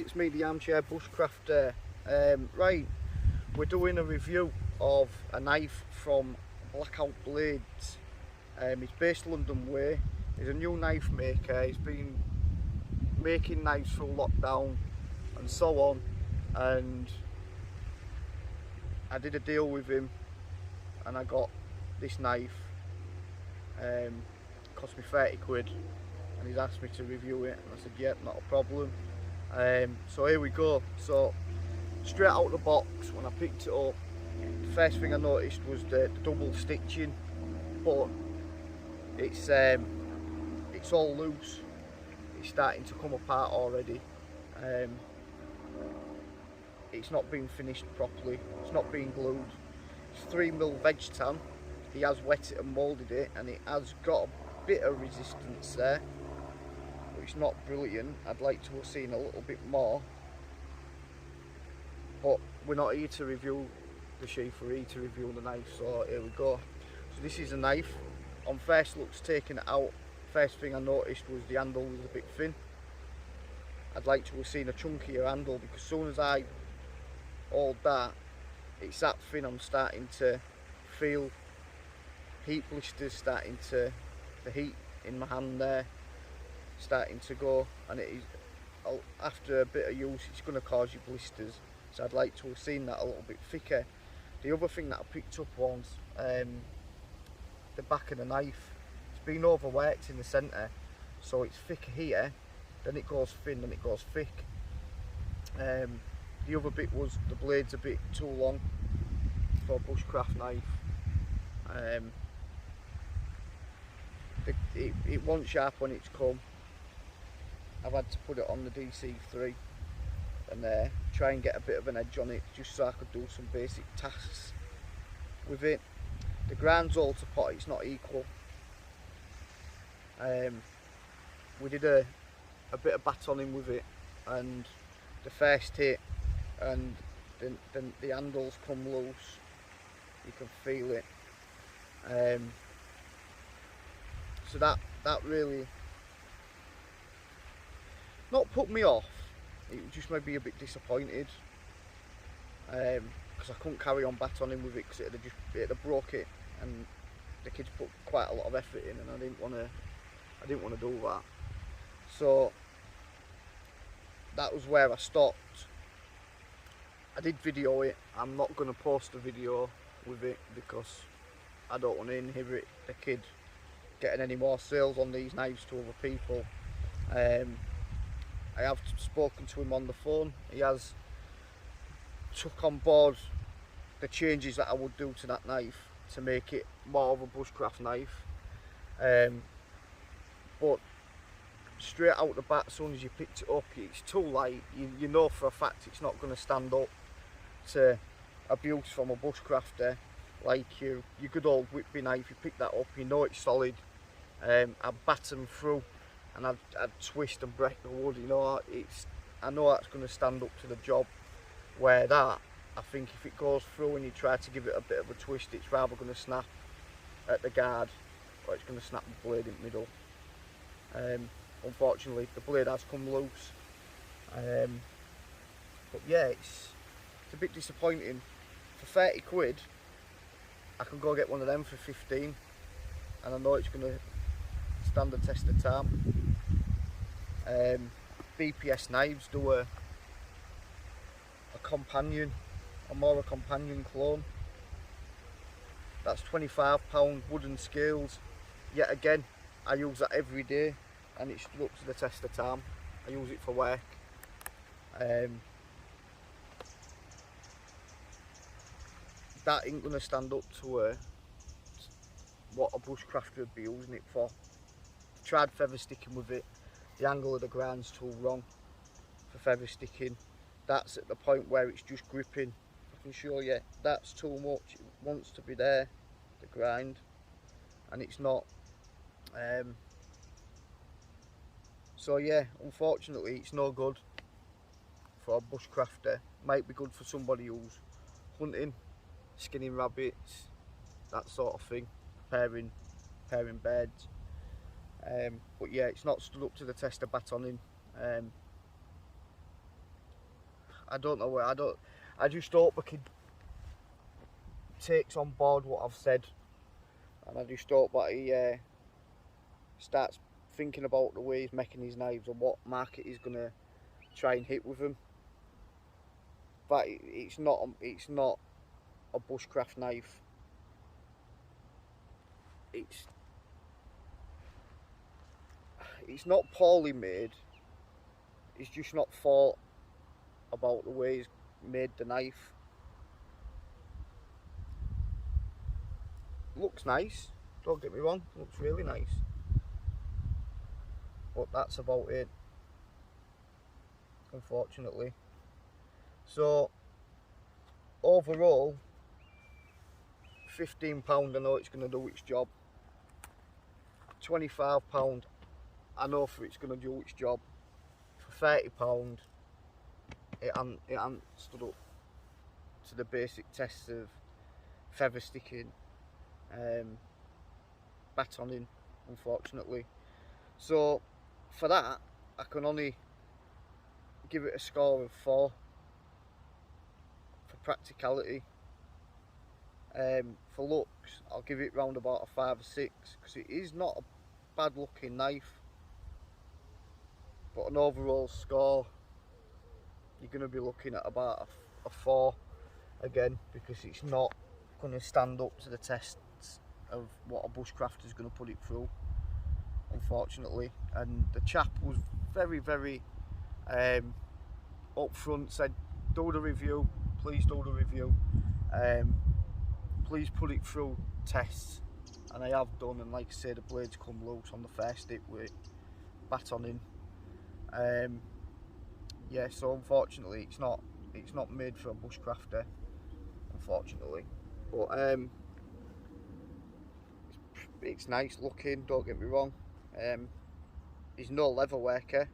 it's me, the Armchair Bushcrafter. Right, we're doing a review of a knife from Blackout Blades. He's based London Way. He's a new knife maker. He's been making knives through lockdown and so on, and I did a deal with him and I got this knife. Cost me 30 quid, and he's asked me to review it, and I said yeah, not a problem. So here we go. So straight out the box, when I picked it up, the first thing I noticed was the double stitching, but it's all loose. It's starting to come apart already. It's not been finished properly. It's not been glued. It's 3mm veg tan. He has wet it and moulded it, and it has got a bit of resistance there, but it's not brilliant. I'd like to have seen a little bit more, but we're not here to review the sheath, we're here to review the knife. So here we go. So this is a knife. On first looks, taking it out, first thing I noticed was the handle was a bit thin. I'd like to have seen a chunkier handle, because as soon as I hold that, it's that thin. I'm starting to feel heat blisters, starting to, the heat in my hand there starting to go, and it is, after a bit of use, it's going to cause you blisters. So I'd like to have seen that a little bit thicker. The other thing that I picked up was the back of the knife. It's been overworked in the centre, so it's thicker here, then it goes thin, then it goes thick. The other bit was the blade's a bit too long for a bushcraft knife. It wasn't sharp when it's come. I've had to put it on the DC3 and try and get a bit of an edge on it, just so I could do some basic tasks with it. The grind's all to pot, it's not equal. We did a bit of batoning with it, and the first hit, and then the handles come loose. You can feel it. So that really not put me off. It just made me a bit disappointed, because I couldn't carry on batoning with it, because it'd have broke it, and the kids put quite a lot of effort in, and I didn't want to do that. So that was where I stopped. I did video it. I'm not going to post a video with it, because I don't want to inhibit the kid getting any more sales on these knives to other people. I have spoken to him on the phone. He has took on board the changes that I would do to that knife to make it more of a bushcraft knife. But straight out the bat, as soon as you picked it up, it's too light. You know for a fact it's not going to stand up to abuse from a bushcrafter like your good old Whitby knife. You pick that up, you know it's solid. I'd batten through, and I'd twist and break the wood. You know, I know that's going to stand up to the job. Where that, I think if it goes through and you try to give it a bit of a twist, it's rather going to snap at the guard, or it's going to snap the blade in the middle. Unfortunately, the blade has come loose. But yeah, it's a bit disappointing. For 30 quid, I can go get one of them for 15, and I know it's going to stand the test of time. BPS Knives do a companion, a companion clone. That's £25 wooden scales. Yet again, I use that every day, and it stood up to the test of time. I use it for work. That ain't going to stand up to what a bushcrafter would be using it for. Tried feather sticking with it. The angle of the grind's too wrong for feather sticking. That's at the point where it's just gripping. I can show you, that's too much. It wants to be there, the grind, and it's not. So yeah, unfortunately it's no good for a bushcrafter. Might be good for somebody who's hunting, skinning rabbits, that sort of thing, pairing beds. But yeah, it's not stood up to the test of batoning. I don't know where. I just hope the kid takes on board what I've said, and I just hope that he starts thinking about the way he's making his knives and what market he's gonna try and hit with them. But it's not a bushcraft knife. It's not poorly made. It's just not thought about the way he's made the knife. Looks nice, don't get me wrong, looks really nice. But that's about it, unfortunately. So, overall, £15 I know it's going to do its job. £25 I know for it's going to do its job. For £30 it hasn't stood up to the basic tests of feather sticking, batoning, unfortunately. So for that I can only give it a score of 4 for practicality. For looks I'll give it round about a 5 or 6 because it is not a bad looking knife, but an overall score you're going to be looking at about a 4 again, because it's not going to stand up to the tests of what a bushcrafter is going to put it through, unfortunately. And the chap was very upfront, said do the review, please do the review, please put it through tests, and I have done, and like I say, the blades come loose on the first stick with batoning. Yeah, so unfortunately it's not made for a bushcrafter, unfortunately. But it's nice looking, don't get me wrong. He's no leather worker.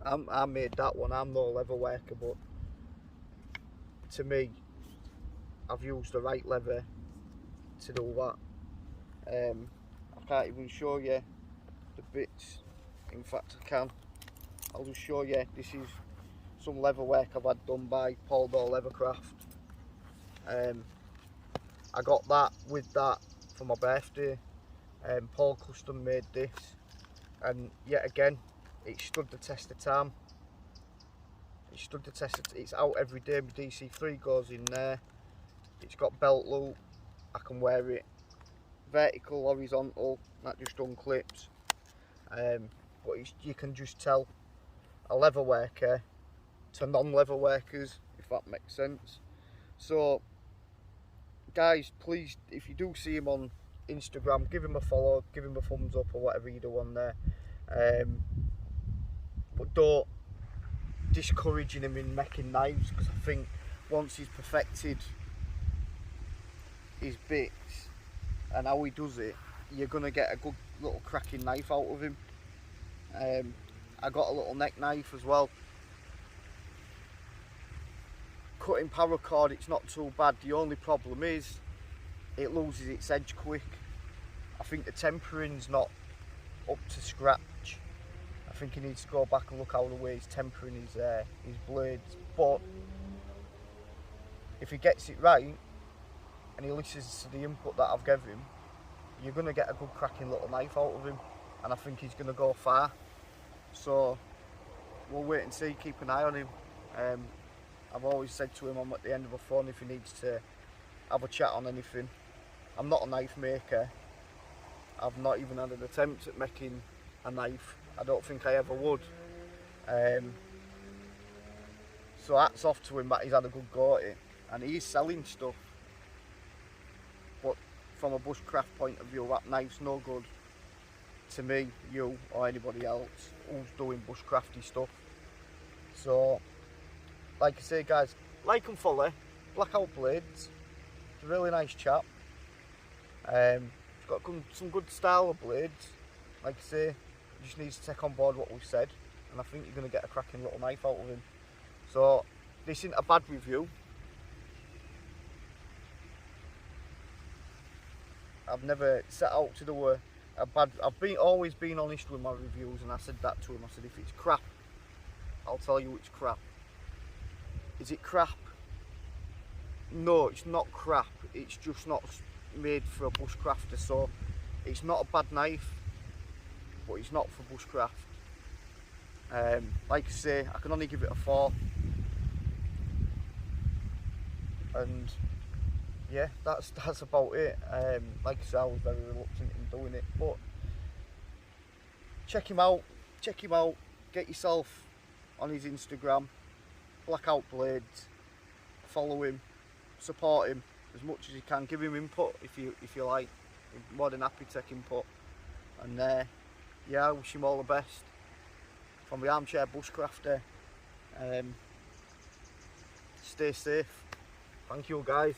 I made that one, I'm no leather worker, but to me I've used the right leather to do that. I can't even show you the bits, in fact I can. I'll just show you, this is some leather work I've had done by Paul Doyle Leathercraft. I got that with that for my birthday. Paul custom made this, and yet again it stood the test of time. It stood the test of, it's out every day. My DC3 goes in there. It's got belt loop, I can wear it vertical, horizontal, that just unclips. But you can just tell a leather worker to non-leather workers, if that makes sense. So guys, please, if you do see him on Instagram, give him a follow, give him a thumbs up or whatever you do on there. But don't discouraging him in making knives, because I think once he's perfected his bits and how he does it, you're gonna get a good little cracking knife out of him. I got a little neck knife as well. Cutting paracord, it's not too bad. The only problem is it loses its edge quick. I think the tempering's not up to scratch. I think he needs to go back and look how the way he's tempering his blades. But if he gets it right and he listens to the input that I've given him, you're going to get a good cracking little knife out of him, and I think he's going to go far. So we'll wait and see, keep an eye on him. I've always said to him I'm at the end of a phone if he needs to have a chat on anything. I'm not a knife maker. I've not even had an attempt at making a knife. I don't think I ever would. So hats off to him that he's had a good go at it, and he's selling stuff. But from a bushcraft point of view, that knife's no good to me, you, or anybody else who's doing bushcrafty stuff. So, like I say guys, like and follow Blackout Blades. He's a really nice chap. He's got some good style of blades. Like I say, he just needs to take on board what we've said, and I think you're going to get a cracking little knife out of him. So, this isn't a bad review. I've never set out to do a bad. I've always been honest with my reviews, and I said that to him. I said if it's crap, I'll tell you it's crap. Is it crap? No, it's not crap. It's just not made for a bushcrafter. So it's not a bad knife, but it's not for bushcraft. Like I say, I can only give it a 4. And yeah, that's about it. Like I said, I was very reluctant in doing it, but check him out. Get yourself on his Instagram, Blackout Blades. Follow him, support him as much as you can. Give him input if you like. I'm more than happy to take input. And yeah, I wish him all the best from the Armchair Bushcrafter. Stay safe. Thank you, guys.